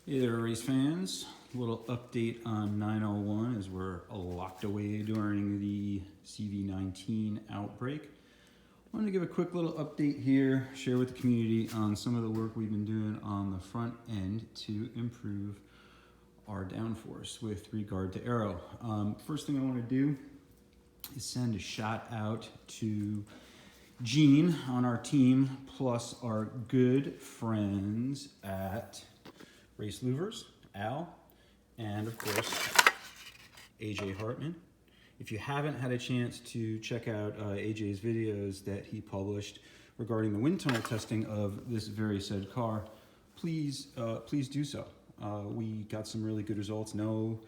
Hey there, race fans. A little update on 901 as we're locked away during the CV19 outbreak. I wanted to give a quick little update here, share with the community on some of the work we've been doing on the front end to improve our downforce with regard to Aero. First thing I want to do is send a shout out to Gene on our team, plus our good friends at Race Louvers, Al, and of course, AJ Hartman. If you haven't had a chance to check out AJ's videos that he published regarding the wind tunnel testing of this very said car, please do so. We got some really good results. No,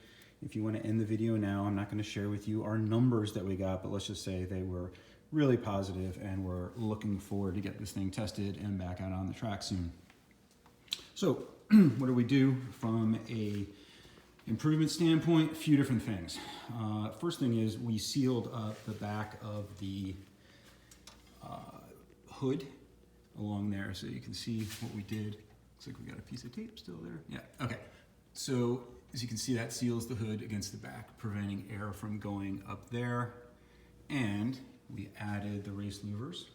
if you want to end the video now, I'm not going to share with you our numbers that we got, but let's just say they were really positive and we're looking forward to get this thing tested and back out on the track soon. So, what do we do from a improvement standpoint? A few different things. First thing is we sealed up the back of the hood along there, so you can see what we did. Looks like we got a piece of tape still there. Yeah, okay. So as you can see, that seals the hood against the back, preventing air from going up there. And we added the race louvers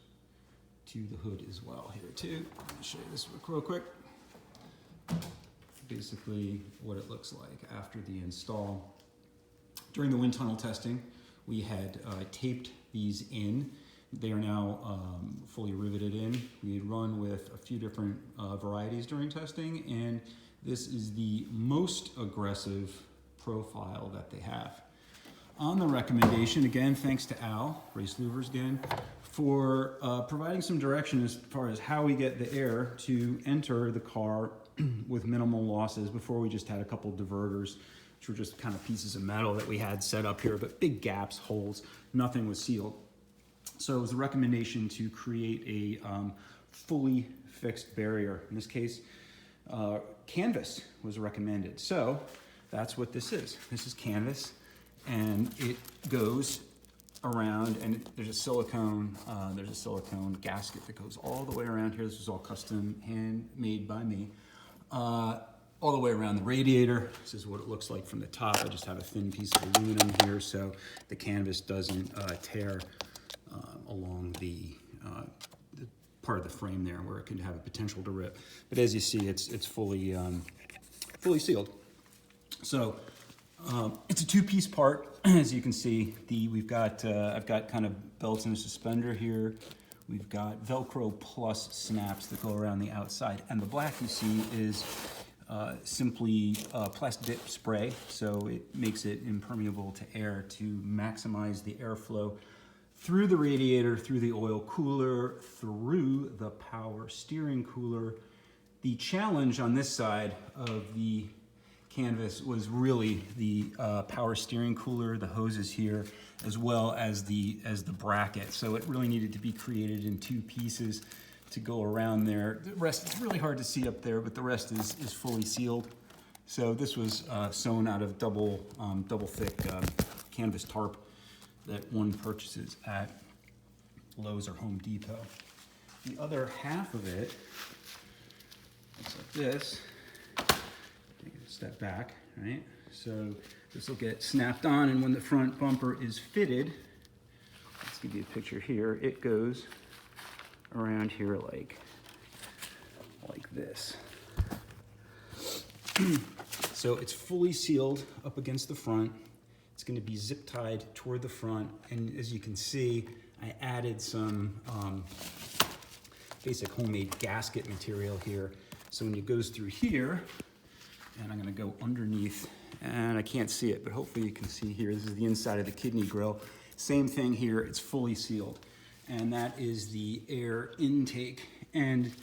to the hood as well here too. I'll show you this real quick. Basically what it looks like after the install. During the wind tunnel testing, we had taped these in. They are now fully riveted in. We had run with a few different varieties during testing, and this is the most aggressive profile that they have. On the recommendation, again, thanks to Al, Race Louvers again, for providing some direction as far as how we get the air to enter the car with minimal losses. Before, we just had a couple diverters, which were just kind of pieces of metal that we had set up here, but big gaps, holes, nothing was sealed. So it was a recommendation to create a fully fixed barrier. In this case, canvas was recommended. So that's what this is. This is canvas, and it goes around, and there's a silicone gasket that goes all the way around here. This was all custom handmade by me. All the way around the radiator. This is what it looks like from the top. I just have a thin piece of aluminum here so the canvas doesn't tear along the part of the frame there where it can have a potential to rip. But as you see, it's fully sealed. So it's a two-piece part. As you can see, I've got kind of belts and a suspender here. We've got Velcro plus snaps that go around the outside. And the black you see is simply plastic dip spray, so it makes it impermeable to air to maximize the airflow through the radiator, through the oil cooler, through the power steering cooler. The challenge on this side of the canvas was really the power steering cooler, the hoses here, as well as the bracket. So it really needed to be created in two pieces to go around there. The rest is really hard to see up there, but the rest is fully sealed. So this was sewn out of double thick canvas tarp that one purchases at Lowe's or Home Depot. The other half of it looks like this. Take a step back, right? So this will get snapped on, and when the front bumper is fitted, let's give you a picture here, it goes around here like this. So it's fully sealed up against the front. It's going to be zip tied toward the front, and as you can see, I added some basic homemade gasket material here. So when it goes through here, and I'm going to go underneath, and I can't see it, but hopefully you can see here. This is the inside of the kidney grill. Same thing here, it's fully sealed. And that is the air intake. And it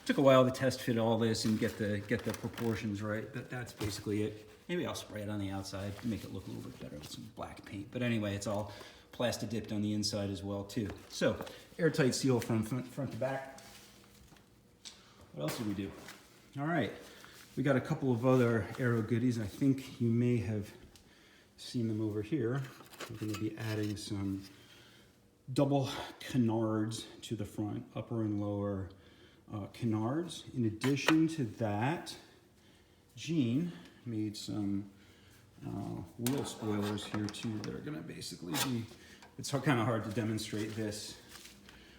took a while to test fit all this and get the proportions right, but that's basically it. Maybe I'll spray it on the outside to make it look a little bit better with some black paint. But anyway, it's all plastic dipped on the inside as well too. So airtight seal from front to back. What else did we do? All right. We got a couple of other Aero goodies. I think you may have seen them over here. We're going to be adding some double canards to the front, upper and lower canards. In addition to that, Gene made some wheel spoilers here too that are gonna basically be, it's kind of hard to demonstrate this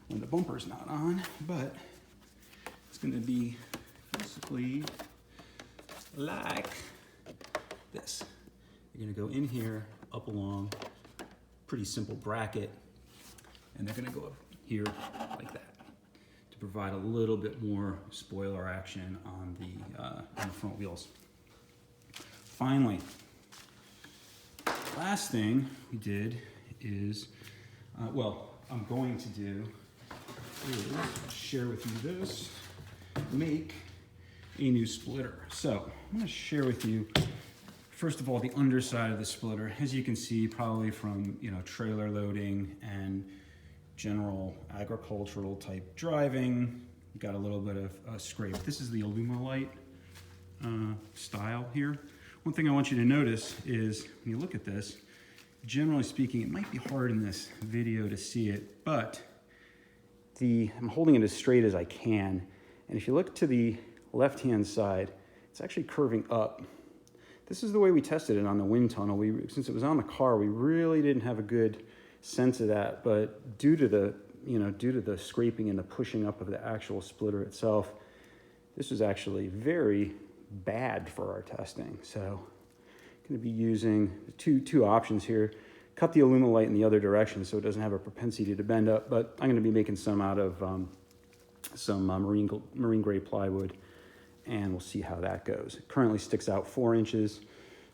when the bumper's not on, but it's gonna be basically like this. You're gonna go in here, up along, pretty simple bracket, and they're gonna go up here like that to provide a little bit more spoiler action on the front wheels. Finally, last thing we did is, well, I'm going to do is share with you this, make a new splitter. So I'm gonna share with you, first of all, the underside of the splitter. As you can see, probably from trailer loading and general agricultural type driving, you got a little bit of scrape. This is the Alumilite style here. One thing I want you to notice is when you look at this, generally speaking, it might be hard in this video to see it, but I'm holding it as straight as I can. And if you look to the left-hand side, it's actually curving up. This is the way we tested it on the wind tunnel. Since it was on the car, we really didn't have a good sense of that, but due to the scraping and the pushing up of the actual splitter itself, this was actually very bad for our testing. So I'm going to be using two options here. Cut the Alumilite in the other direction so it doesn't have a propensity to bend up, but I'm going to be making some out of some marine gray plywood, and we'll see how that goes. It currently sticks out 4 inches.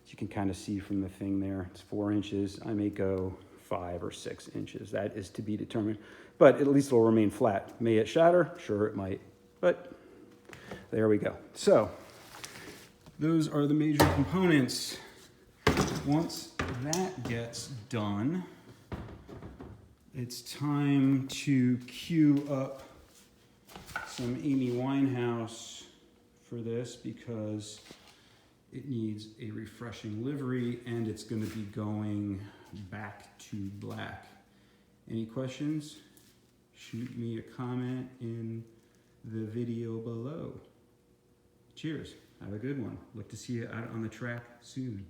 As you can kind of see from the thing there, it's 4 inches. I may go 5 or 6 inches. That is to be determined, but at least it'll remain flat. May it shatter? Sure, it might, but there we go. So those are the major components. Once that gets done, it's time to queue up some Amy Winehouse for this because it needs a refreshing livery and it's going to be going back to black. Any questions? Shoot me a comment in the video below. Cheers. Have a good one. Look to see you out on the track soon.